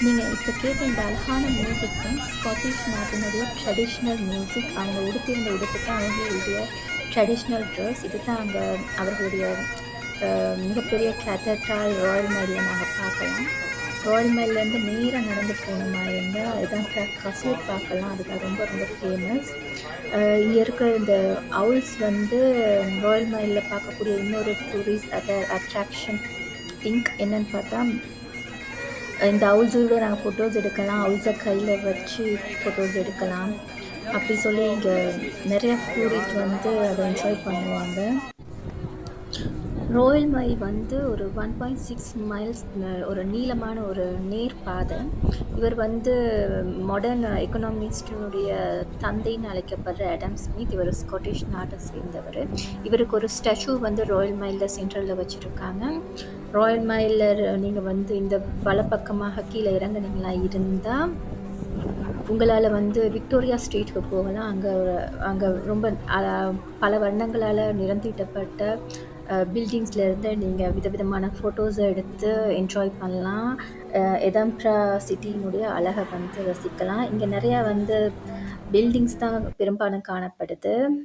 நீங்க இப்ப கேட்ட இந்த அழகான மியூசிக் தான் ஸ்காட்டிஷ் நாட்டினுடைய ட்ரெடிஷ்னல் மியூசிக். அவங்க உடுத்தியிருந்த உடுப்பு தான் அவங்களுடைய ட்ரெடிஷ்னல் ட்ரெஸ். இதுதான் அங்க அவர்களுடைய மிகப்பெரிய கேத்தட்ரால் ராயல் மைல்ல நாங்க பார்க்கலாம். ராயல் மைல்லேருந்து நேரா நடந்து போன மாரி இருந்தா, இதான் கசூர் பார்க்கலாம். அதுக்கு ரொம்ப ரொம்ப ஃபேமஸ். இங்க இருக்கிற இந்த அவுல்ஸ் வந்து ராயல் மைல்ல பார்க்கக்கூடிய இன்னொரு டூரிஸ்ட் அட்ராக்ஷன் என்னன்னு பார்த்தா இந்த அவுல்ஸோட நாங்க ஃபோட்டோஸ் எடுக்கலாம். அவுல்ஸ கையில வச்சு ஃபோட்டோஸ் எடுக்கலாம். அப்படி சொல்லி இங்க நெறைய டூரிஸ்ட் வந்து அத என்ஜாய் பண்ணுவாங்க. ரோயல் மைல் வந்து ஒரு 1.6 மைல்ஸ் ஒரு நீளமான ஒரு நேர் பாதை. இவர் வந்து மாடர்ன் எக்கனாமிஸ்டினுடைய தந்தைன்னு அழைக்கப்படுற ஆடம் ஸ்மித். இவர் ஸ்காட்டிஷ் நாட்ட சேர்ந்தவரு. இவருக்கு ஒரு ஸ்டாச்சு வந்து ராயல் மைல்ல சென்ட்ரல்ல வச்சிருக்காங்க. ராயல் மைல்ல நீங்க வந்து இந்த வலப்பக்கமாக கீழ இறங்குனீங்களா இருந்தா, உங்களால வந்து விக்டோரியா ஸ்ட்ரீட்க்கு போகலாம். அங்க ரொம்ப அ பல வண்ணங்களால நிறந்தீட்டப்பட்ட பில்டிங்ஸ்ல இருந்து நீங்க விதவிதமான ஃபோட்டோஸ எடுத்து என்ஜாய் பண்ணலாம். எதம்பரா சிட்டியினுடைய அழக வந்து ரசிக்கலாம். இங்க நெறையா வந்து பில்டிங்ஸ் தான் பெரும்பாலும் காணப்படுது.